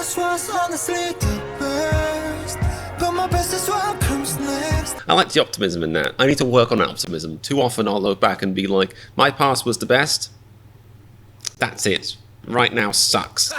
past was honestly the best, but my best is what comes next. I like the optimism in that. I need to work on that optimism. Too often I'll look back and be like, my past was the best. That's it. Right now sucks.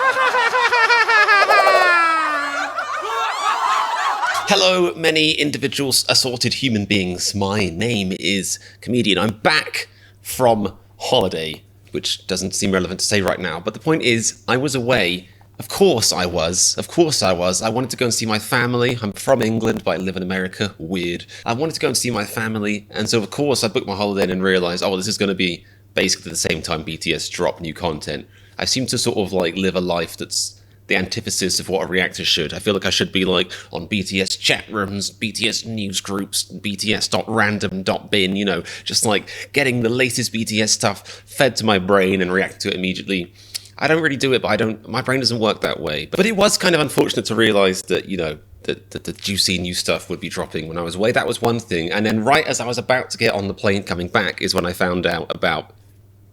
Hello, many individuals, assorted human beings. My name is Comedian. I'm back from holiday, which doesn't seem relevant to say right now. But the point is, I was away. Of course I was. I wanted to go and see my family. I'm from England, but I live in America. Weird. I wanted to go and see my family. And so, of course, I booked my holiday and realized, oh, this is going to be basically the same time BTS drop new content. I seem to sort of like live a life that's the antithesis of what a reactor should. I feel like I should be like on BTS chat rooms, BTS news groups, bts.random.bin, you know, just like getting the latest BTS stuff fed to my brain and react to it immediately. I don't really do it, but my brain doesn't work that way. But it was kind of unfortunate to realize that, you know, that the juicy new stuff would be dropping when I was away. That was one thing. And then right as I was about to get on the plane coming back is when I found out about,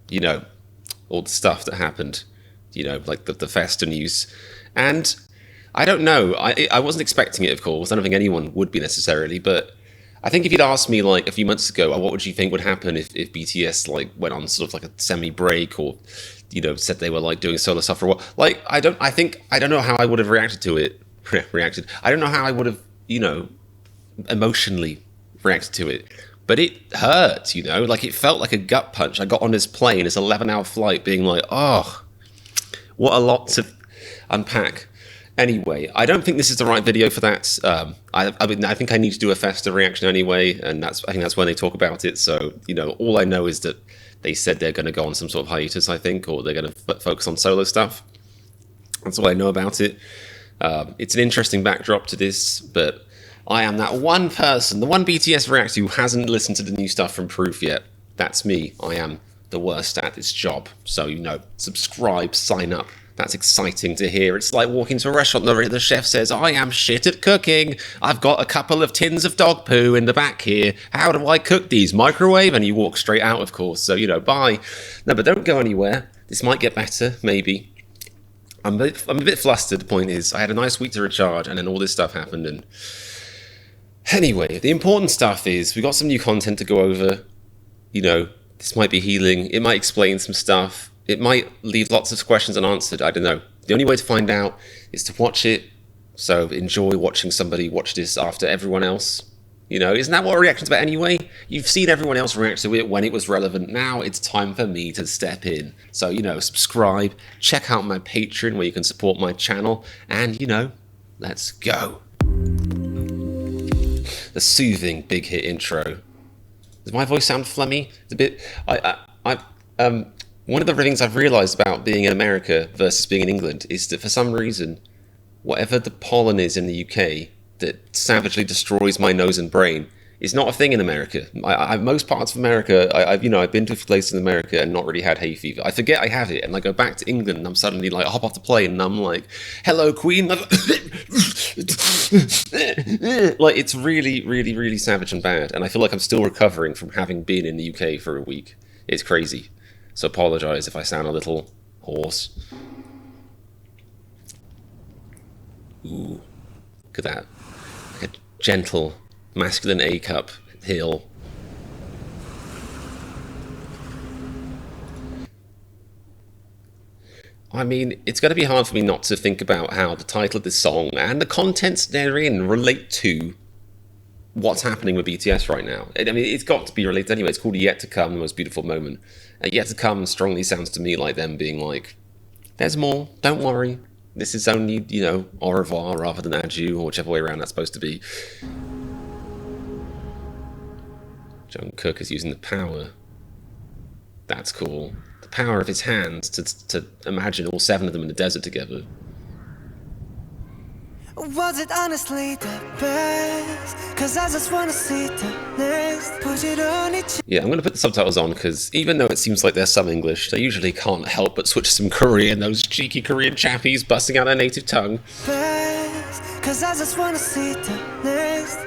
you know, all the stuff that happened. You know, like the Festa news. And I don't know, I wasn't expecting it, of course. I don't think anyone would be necessarily, but I think if you'd asked me like a few months ago, oh, what would you think would happen if BTS like went on sort of like a semi-break or, you know, said they were like doing solo stuff for a while. Like, I don't know how I would have reacted to it. I don't know how I would have, you know, emotionally reacted to it. But it hurt, you know, like it felt like a gut punch. I got on this plane, this 11-hour flight being like, oh, what a lot to unpack. Anyway, I don't think this is the right video for that. I think I need to do a Festa reaction anyway, and I think that's when they talk about it. So, you know, all I know is that they said they're going to go on some sort of hiatus, I think, or they're going to focus on solo stuff. That's all I know about it. It's an interesting backdrop to this, but I am that one person, the one BTS reactor who hasn't listened to the new stuff from Proof yet. That's me. I am the worst at this job. So, you know, subscribe, sign up. That's exciting to hear. It's like walking to a restaurant, the chef says, I am shit at cooking. I've got a couple of tins of dog poo in the back here. How do I cook these? Microwave? And you walk straight out, of course. So, you know, bye. No, but don't go anywhere. This might get better, maybe. I'm a bit flustered. The point is, I had a nice week to recharge, and then all this stuff happened. And anyway, the important stuff is we got some new content to go over. You know, this might be healing. It might explain some stuff. It might leave lots of questions unanswered. I don't know. The only way to find out is to watch it. So enjoy watching somebody watch this after everyone else. You know, isn't that what a reaction's about anyway? You've seen everyone else react to it when it was relevant. Now it's time for me to step in. So, you know, subscribe. Check out my Patreon where you can support my channel. And, you know, let's go. The soothing big hit intro. Does my voice sound phlegmy? It's a bit. One of the things I've realised about being in America versus being in England is that for some reason, whatever the pollen is in the UK that savagely destroys my nose and brain is not a thing in America. Most parts of America, I've been to a place in America and not really had hay fever. I forget I have it, and I go back to England, and I'm suddenly like, I hop off the plane, and I'm like, "Hello, Queen." Like, it's really, really, really savage and bad, and I feel like I'm still recovering from having been in the UK for a week. It's crazy. So apologise if I sound a little hoarse. Ooh, look at that. Like a gentle, masculine A-cup hill. I mean, it's going to be hard for me not to think about how the title of this song and the contents therein relate to what's happening with BTS right now. I mean, it's got to be related anyway. It's called Yet to Come, the most beautiful moment. Yet to Come strongly sounds to me like them being like, there's more, don't worry. This is only, you know, au revoir rather than adieu, or whichever way around that's supposed to be. Jungkook is using the power. That's cool. The power of his hands to imagine all 7 of them in the desert together. Was it honestly the best? Cause I just wanna see the next. Yeah, I'm gonna put the subtitles on because even though it seems like there's some English, they usually can't help but switch to some Korean, those cheeky Korean chappies busting out their native tongue. Cause I just wanna see the next.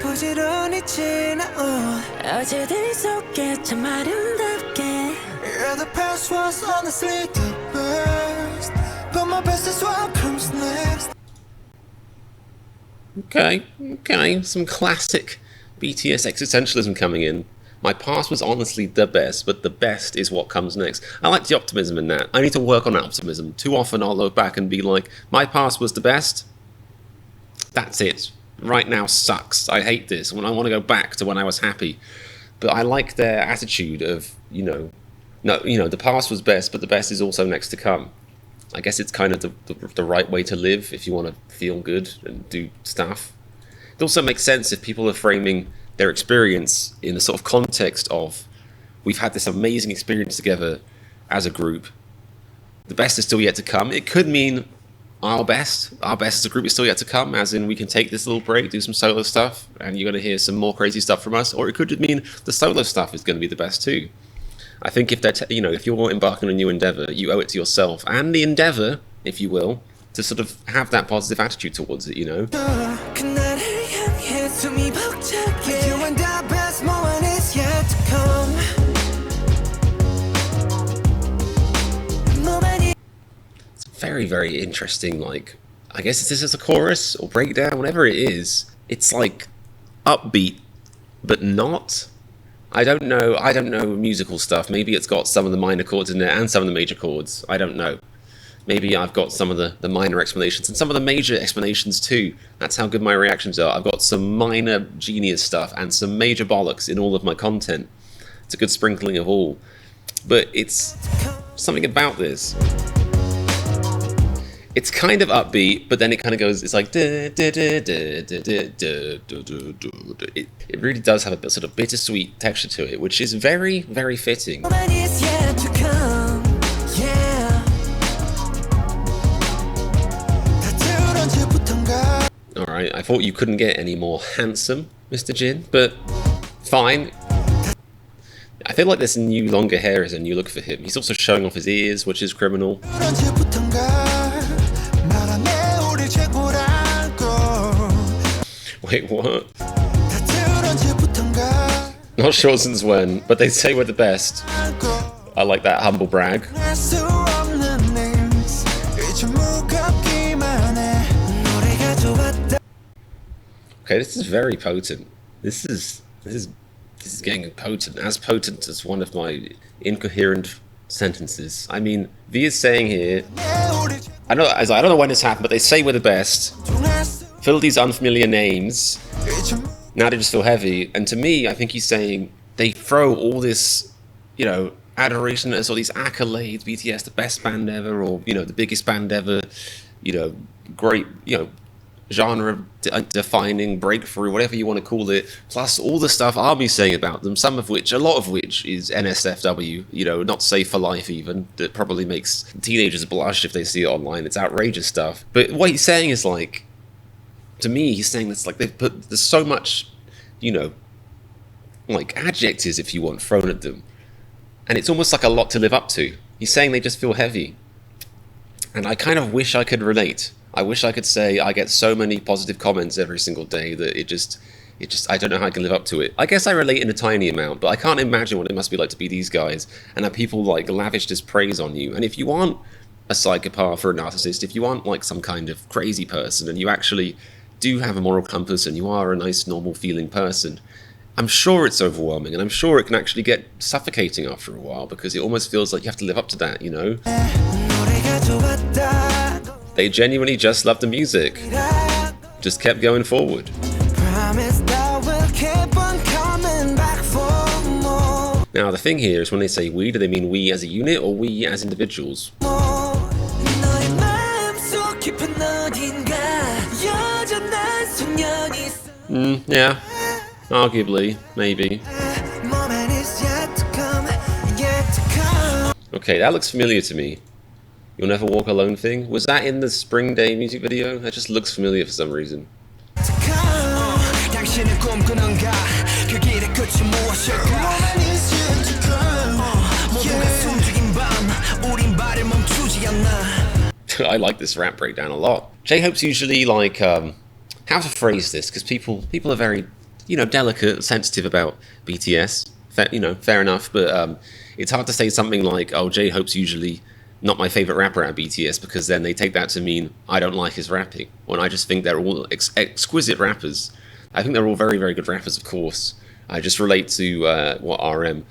Yeah, the past was honestly the best, but my best is what comes next. Okay, some classic BTS existentialism coming in. My past was honestly the best, but the best is what comes next. I like the optimism in that. I need to work on optimism. Too often I'll look back and be like, my past was the best. That's it. Right now sucks. I hate this. When I want to go back to when I was happy. But I like their attitude of, no, the past was best, but the best is also next to come. I guess it's kind of the right way to live if you want to feel good and do stuff. It also makes sense if people are framing their experience in the sort of context of, we've had this amazing experience together as a group. The best is still yet to come. It could mean our best as a group is still yet to come, as in we can take this little break, do some solo stuff, and you're going to hear some more crazy stuff from us. Or it could mean the solo stuff is going to be the best too. I think if if you're embarking on a new endeavor, you owe it to yourself and the endeavor, if you will, to sort of have that positive attitude towards it, It's very, very interesting, I guess this is a chorus or breakdown, whatever it is. It's upbeat, but not. I don't know musical stuff. Maybe it's got some of the minor chords in there and some of the major chords. I don't know. Maybe I've got some of the minor explanations and some of the major explanations too. That's how good my reactions are. I've got some minor genius stuff and some major bollocks in all of my content. It's a good sprinkling of all. But it's something about this. It's kind of upbeat, but then it kind of goes, it's like, it really does have a sort of bittersweet texture to it, which is very, very fitting. Alright, I thought you couldn't get any more handsome, Mr. Jin, but fine. I feel like this new longer hair is a new look for him. He's also showing off his ears, which is criminal. Wait, what? Not sure since when, but they say we're the best. I like that humble brag. Okay, this is very potent. This is getting potent. As potent as one of my incoherent sentences. I mean, V is saying here, I don't know when this happened, but they say we're the best. Fill these unfamiliar names. Now they just feel heavy. And to me, I think he's saying they throw all this, adoration as all these accolades, BTS, the best band ever, or, the biggest band ever, great, genre defining breakthrough, whatever you want to call it, plus all the stuff ARMY's saying about them, a lot of which is NSFW, not safe for life even, that probably makes teenagers blush if they see it online. It's outrageous stuff. But what he's saying is to me, he's saying that's there's so much, adjectives, if you want, thrown at them. And it's almost like a lot to live up to. He's saying they just feel heavy. And I kind of wish I could relate. I wish I could say I get so many positive comments every single day that it just I don't know how I can live up to it. I guess I relate in a tiny amount, but I can't imagine what it must be like to be these guys and have people lavish this praise on you. And if you aren't a psychopath or a narcissist, if you aren't some kind of crazy person and you actually do have a moral compass and you are a nice, normal feeling person, I'm sure it's overwhelming, and I'm sure it can actually get suffocating after a while because it almost feels like you have to live up to that, They genuinely just loved the music. Just kept going forward. Now, the thing here is when they say we, do they mean we as a unit or we as individuals? Yeah. Arguably, maybe. Okay, that looks familiar to me. You'll Never Walk Alone thing? Was that in the Spring Day music video? That just looks familiar for some reason. I like this rap breakdown a lot. J-Hope's usually how to phrase this, because people are very, delicate, sensitive about BTS. Fair enough, but it's hard to say something like, oh, J-Hope's usually not my favorite rapper at BTS, because then they take that to mean I don't like his rapping, when I just think they're all exquisite rappers. I think they're all very, very good rappers, of course. I just relate to what RM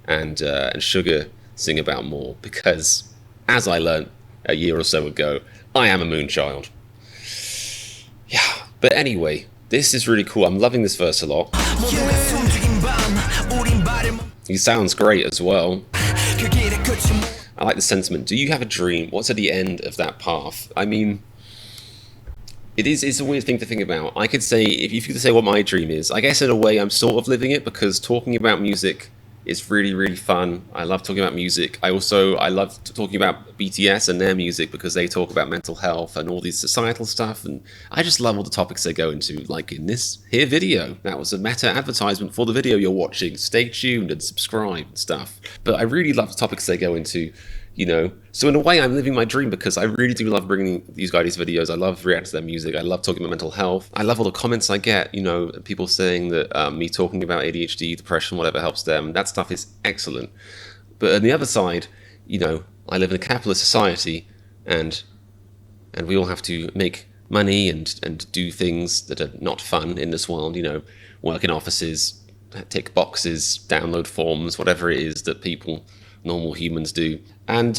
and Sugar sing about more, because, as I learned a year or so ago, I am a moonchild. Yeah, but anyway, this is really cool. I'm loving this verse a lot. He sounds great as well. I like the sentiment. Do you have a dream? What's at the end of that path? I mean, it's a weird thing to think about. I could say, if you could say what my dream is, I guess in a way I'm sort of living it, because talking about music is really, really fun. I love talking about music. I love talking about BTS and their music, because they talk about mental health and all these societal stuff, and I just love all the topics they go into, like in this here video. That was a meta advertisement for the video you're watching. Stay tuned and subscribe and stuff. But I really love the topics they go into, you know. So in a way, I'm living my dream, because I really do love bringing these guys these videos. I love reacting to their music. I love talking about mental health. I love all the comments I get, you know, people saying that me talking about ADHD, depression, whatever helps them. That stuff is excellent. But on the other side, you know, I live in a capitalist society, and we all have to make money and do things that are not fun in this world, you know, work in offices, tick boxes, download forms, whatever it is that normal humans do. And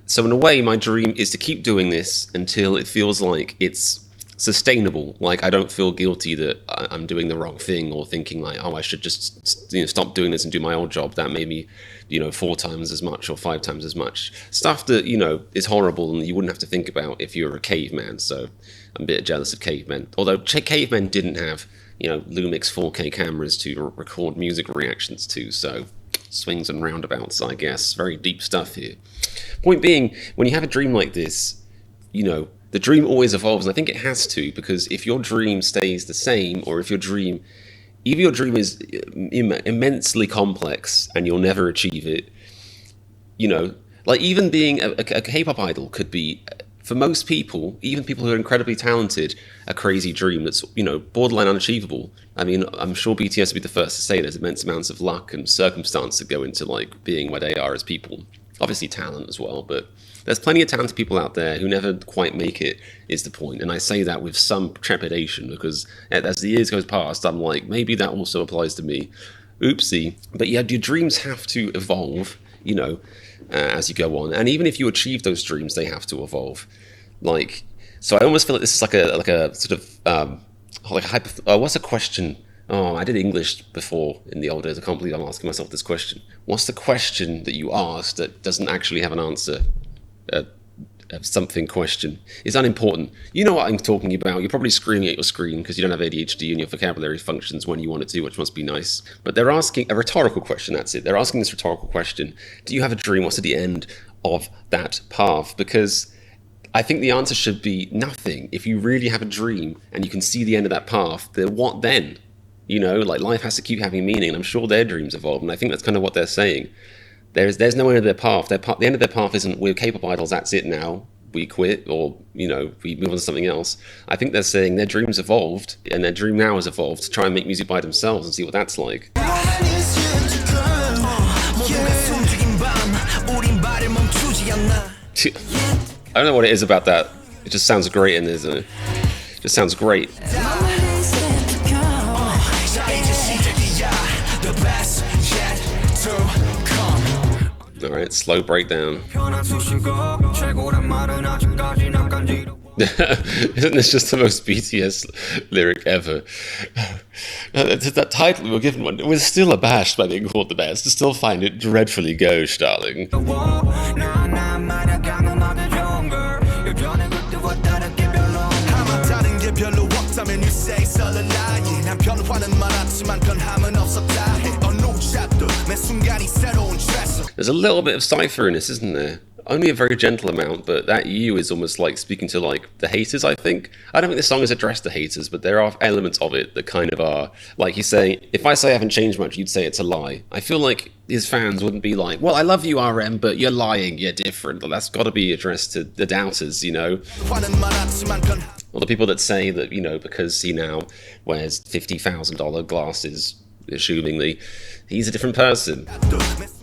so in a way, my dream is to keep doing this until it feels like it's sustainable. Like I don't feel guilty that I'm doing the wrong thing, or thinking like, oh, I should just, you know, stop doing this and do my old job. That made me, you know, 4 times as much or 5 times as much. Stuff that, you know, is horrible and you wouldn't have to think about if you were a caveman. So I'm a bit jealous of cavemen. Although cavemen didn't have, you know, Lumix 4K cameras to record music reactions to. So swings and roundabouts, I guess. Very deep stuff here. Point being, when you have a dream like this, you know, the dream always evolves, and I think it has to, because if your dream stays the same, or if your dream is immensely complex and you'll never achieve it, you know, like even being a K-pop idol could be, for most people, even people who are incredibly talented, a crazy dream that's, you know, borderline unachievable. I mean, I'm sure BTS would be the first to say there's immense amounts of luck and circumstance that go into like being where they are as people. Obviously talent as well, but there's plenty of talented people out there who never quite make it, is the point. And I say that with some trepidation, because as the years goes past, I'm like, maybe that also applies to me. Oopsie. But yeah, your dreams have to evolve, you know, as you go on. And even if you achieve those dreams, they have to evolve. Like, so I almost feel like this is like a sort of, what's a question? Oh, I did English before in the old days. I can't believe I'm asking myself this question. What's the question that you asked that doesn't actually have an answer? Something question. It's unimportant. You know what I'm talking about. You're probably screaming at your screen because you don't have ADHD and your vocabulary functions when you want it to, which must be nice. But they're asking a rhetorical question, that's it. They're asking this rhetorical question. Do you have a dream? What's at the end of that path? Because I think the answer should be nothing. If you really have a dream and you can see the end of that path, then what then? You know, like life has to keep having meaning. And I'm sure their dreams evolve. And I think that's kind of what they're saying. There's no end of their path. The end of their path isn't, we're K-pop idols, that's it now, we quit, or, you know, we move on to something else. I think they're saying their dreams evolved, and their dream now has evolved to try and make music by themselves and see what that's like. I don't know what it is about that. It just sounds great in there, isn't it? It just sounds great. Alright, slow breakdown. Isn't this just the most BTS lyric ever? That title we were given one, we're still abashed by being called the best, to still find it dreadfully gauche, darling. There's a little bit of cypher in this, isn't there? Only a very gentle amount, but that you is almost like speaking to like the haters, I think. I don't think this song is addressed to haters, but there are elements of it that kind of are, like he's saying, if I say I haven't changed much, you'd say it's a lie. I feel like his fans wouldn't be like, well, I love you, RM, but you're lying, you're different. Well, that's got to be addressed to the doubters, you know? Or the people that say that, you know, because he now wears $50,000 glasses, assumingly, he's a different person.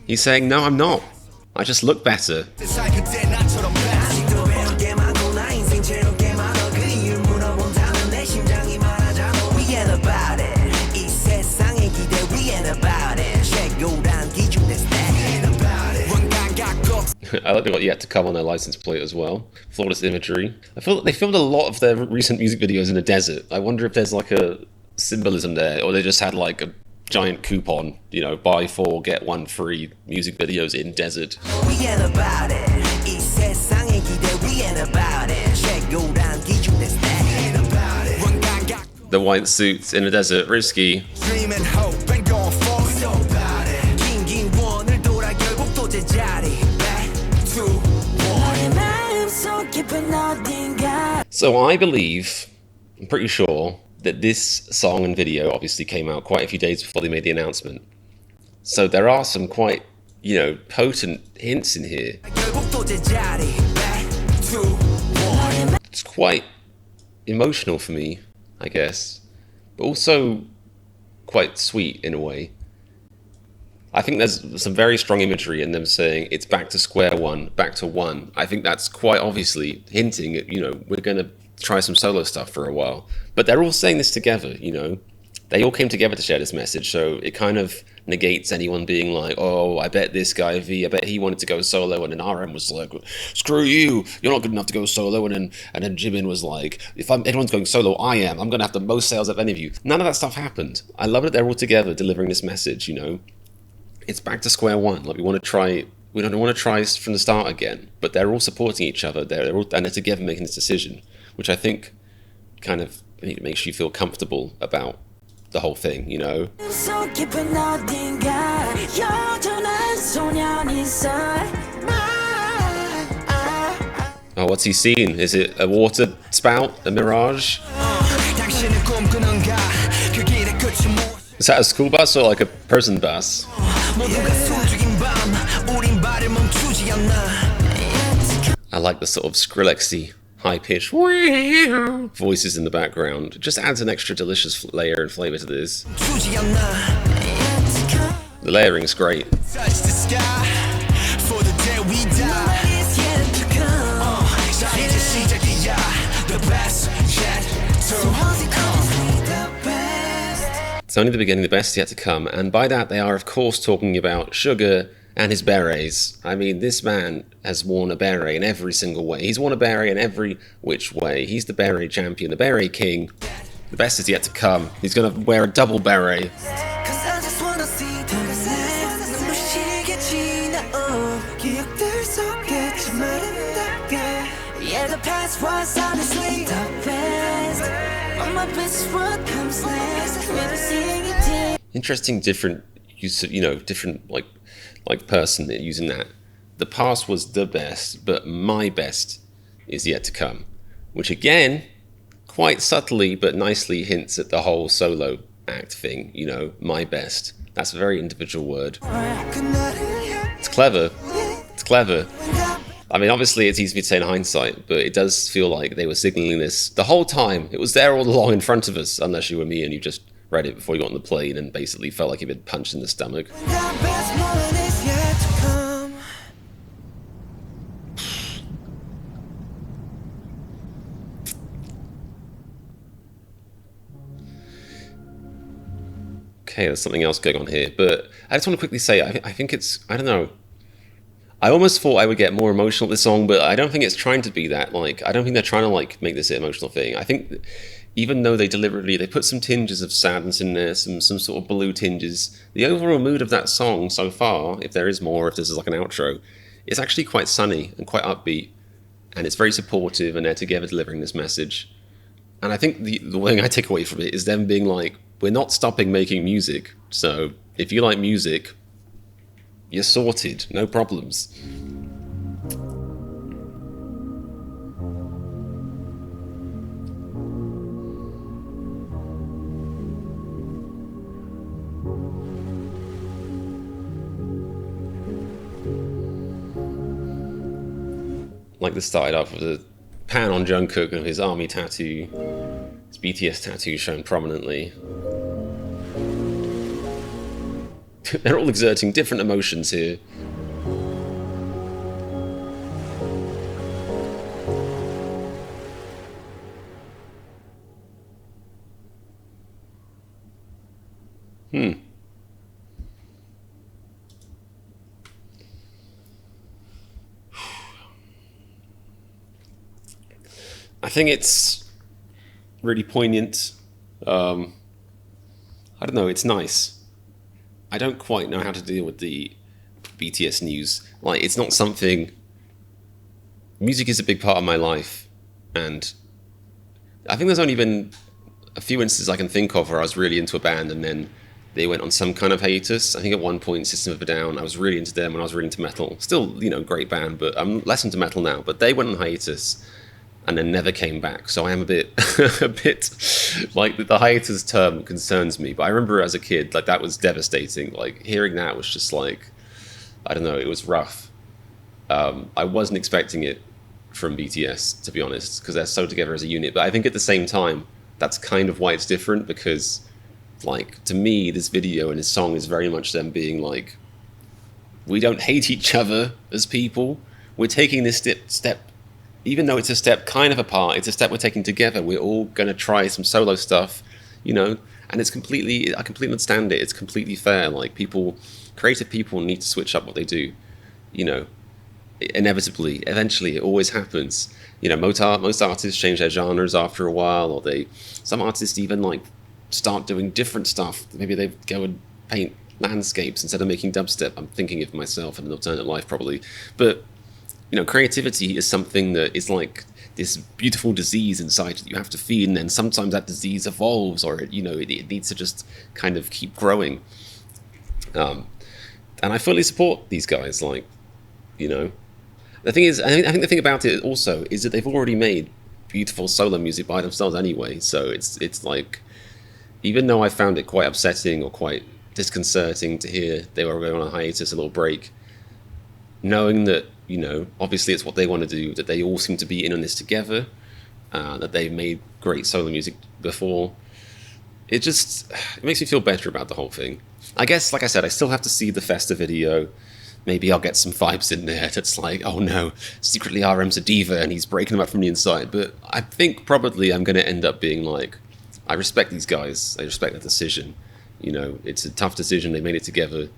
He's saying, no, I'm not. I just look better. I like they got yet to come on their license plate as well. Flawless imagery. I feel like they filmed a lot of their recent music videos in a desert. I wonder if there's like a symbolism there, or they just had like a giant coupon, you know, buy 4 get 1 free music videos in desert. We ain't about it. 이 세상의 기대 we ain't about it. 최고란 기준 that's that. We ain't about it. The white suits in a desert, risky. Dream and hope and go for it. So about it. 긴 원을 돌아 결국 또 제자리. Back to one. 마음속 깊은 어딘가. So I believe, I'm pretty sure, that this song and video obviously came out quite a few days before they made the announcement. So there are some quite, you know, potent hints in here. 결국 또 제자리. Back to one. It's quite emotional for me, I guess, but also quite sweet in a way. I think there's some very strong imagery in them saying it's back to square one, back to one. I think that's quite obviously hinting at, you know, we're going to try some solo stuff for a while. But they're all saying this together, you know. They all came together to share this message, so it kind of negates anyone being like, oh, I bet this guy V, I bet he wanted to go solo, and then RM was like, screw you, you're not good enough to go solo, and then Jimin was like, if anyone's going solo, I am. I'm going to have the most sales of any of you. None of that stuff happened. I love that they're all together delivering this message, you know. It's back to square one. Like, we don't want to try from the start again, but they're all supporting each other. They're together making this decision, which I think kind of makes you feel comfortable about the whole thing, you know. Oh, what's he seen? Is it a water spout? A mirage? Is that a school bus or like a person bus? I like the sort of Skrillexy high-pitched voices in the background. It just adds an extra delicious layer and flavour to this. The layering's great. It's only the beginning, the best yet to come, and by that they are of course talking about Sugar and his berets. I mean, this man has worn a beret in every single way. He's worn a beret in every which way. He's the beret champion, the beret king. The best is yet to come. He's gonna wear a double beret. Yeah, the past was honestly the best. But my best is what comes next. Never seeing it. Interesting, different use of, you know, different like person using that. The past was the best, but my best is yet to come, which again, quite subtly but nicely hints at the whole solo act thing. You know, my best. That's a very individual word. It's clever. It's clever. I mean, obviously it's easy to say in hindsight, but it does feel like they were signaling this the whole time. It was there all along in front of us, unless you were me and you just read it before you got on the plane and basically felt like you'd been punched in the stomach. Okay, there's something else going on here, but I just want to quickly say, I think it's, I don't know, I almost thought I would get more emotional with this song, but I don't think it's trying to be that. Like, I don't think they're trying to like make this an emotional thing. I think even though they deliberately, they put some tinges of sadness in there, some sort of blue tinges, the overall mood of that song so far, if there is more, if this is like an outro, is actually quite sunny and quite upbeat, and it's very supportive, and they're together delivering this message. And I think the thing I take away from it is them being like, we're not stopping making music, so if you like music, you're sorted, no problems. Like this started off with a pan on Jungkook and his army tattoo, his BTS tattoo shown prominently. They're all exerting different emotions here. think it's really poignant. I don't know, it's nice. I don't quite know how to deal with the BTS news. Like, it's not something... Music is a big part of my life, and I think there's only been a few instances I can think of where I was really into a band and then they went on some kind of hiatus. I think at one point, System of a Down, I was really into them when I was really into metal. Still, great band, but I'm less into metal now. But they went on hiatus and then never came back. So I am a bit, like, the hiatus term concerns me. But I remember as a kid, like, that was devastating. Like, hearing that was just like, I don't know, it was rough. I wasn't expecting it from BTS, to be honest, because they're so together as a unit. But I think at the same time, that's kind of why it's different, because, like, to me, this video and this song is very much them being like, we don't hate each other as people. We're taking this step, even though it's a step kind of apart, it's a step we're taking together. We're all going to try some solo stuff, and it's completely, I completely understand it. It's completely fair. Like, creative people need to switch up what they do, inevitably, eventually, it always happens. Most artists change their genres after a while, or some artists even like start doing different stuff. Maybe they go and paint landscapes instead of making dubstep. I'm thinking of myself in an alternate life, probably. But creativity is something that is like this beautiful disease inside that you have to feed, and then sometimes that disease evolves, or it needs to just kind of keep growing. And I fully support these guys. Like, the thing is, I think the thing about it also is that they've already made beautiful solo music by themselves anyway. So it's like, even though I found it quite upsetting or quite disconcerting to hear they were going on a hiatus, a little break, knowing that, obviously it's what they want to do, that they all seem to be in on this together, that they've made great solo music before, it makes me feel better about the whole thing. I guess, like I said, I still have to see the Festa video. Maybe I'll get some vibes in there that's like, oh no, secretly RM's a diva and he's breaking them up from the inside. But I think probably I'm going to end up being like, I respect these guys. I respect the decision. It's a tough decision. They made it together.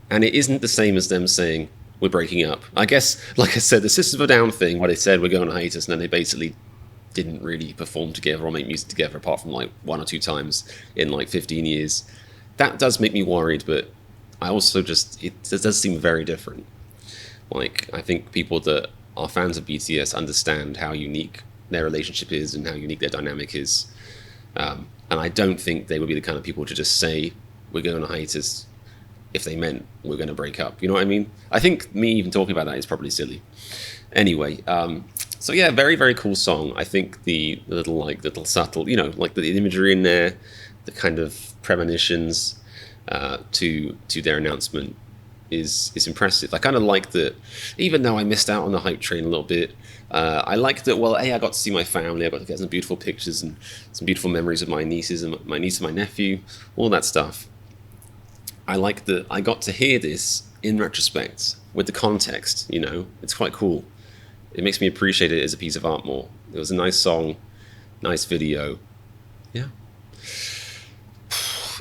And it isn't the same as them saying, we're breaking up. I guess, like I said, the System of a Down thing, where they said we're going on hiatus, and then they basically didn't really perform together or make music together apart from like 1 or 2 times in like 15 years. That does make me worried, but I also it does seem very different. Like, I think people that are fans of BTS understand how unique their relationship is and how unique their dynamic is. And I don't think they would be the kind of people to just say, we're going on a hiatus, if they meant we're going to break up. You know what I mean? I think me even talking about that is probably silly. Anyway, so yeah, very, very cool song. I think the little subtle, like the imagery in there, the kind of premonitions to their announcement is impressive. I kind of like that, even though I missed out on the hype train a little bit, I like that, well, I got to see my family, I got to get some beautiful pictures and some beautiful memories of my nieces and my niece and my nephew, all that stuff. I like that I got to hear this in retrospect with the context, it's quite cool. It makes me appreciate it as a piece of art more. It was a nice song, nice video. Yeah.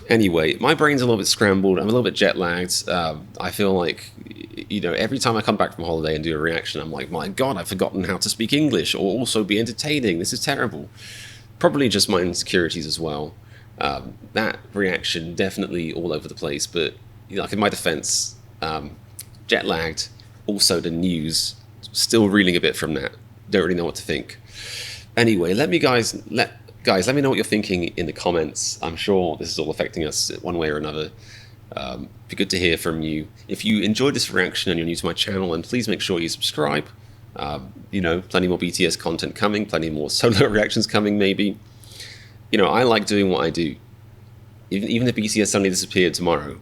Anyway, my brain's a little bit scrambled. I'm a little bit jet lagged. I feel like, every time I come back from holiday and do a reaction, I'm like, my God, I've forgotten how to speak English or also be entertaining. This is terrible. Probably just my insecurities as well. That reaction, definitely all over the place. But, like, in my defense, jet lagged. Also, the news, still reeling a bit from that. Don't really know what to think. Anyway, let me know what you're thinking in the comments. I'm sure this is all affecting us one way or another. Be good to hear from you. If you enjoyed this reaction and you're new to my channel, then please make sure you subscribe. Plenty more BTS content coming, plenty more solo reactions coming, maybe. I like doing what I do. Even if BTS suddenly disappeared tomorrow,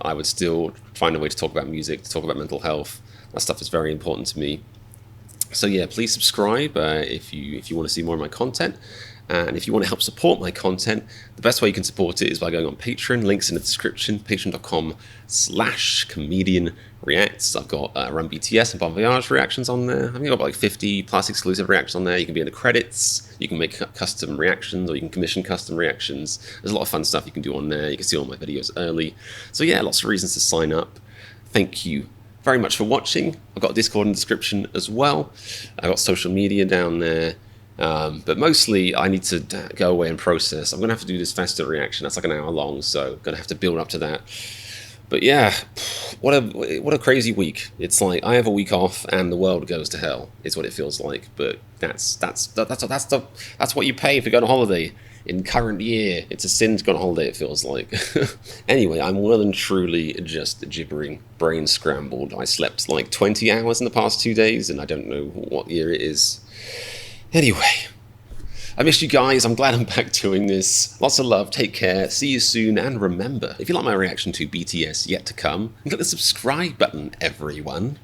I would still find a way to talk about music, to talk about mental health. That stuff is very important to me. So yeah, please subscribe if you want to see more of my content. And if you want to help support my content, the best way you can support it is by going on Patreon. Links in the description, patreon.com/ComedianReacts. I've got Run BTS and Bon Voyage reactions on there. I think I've got like 50 plus exclusive reactions on there. You can be in the credits. You can make custom reactions, or you can commission custom reactions. There's a lot of fun stuff you can do on there. You can see all my videos early. So yeah, lots of reasons to sign up. Thank you very much for watching. I've got a Discord in the description as well. I've got social media down there. But mostly I need to go away and process. I'm going to have to do this faster reaction. That's like an hour long, so I'm going to have to build up to that. But yeah, what a crazy week. It's like I have a week off and the world goes to hell, is what it feels like. But that's what you pay for going on holiday. In current year, it's a sin to go on holiday, it feels like. Anyway, I'm well and truly just gibbering, brain scrambled. I slept like 20 hours in the past 2 days, and I don't know what year it is. Anyway, I missed you guys. I'm glad I'm back doing this. Lots of love. Take care. See you soon. And remember, if you like my reaction to BTS yet to come, click the subscribe button, everyone.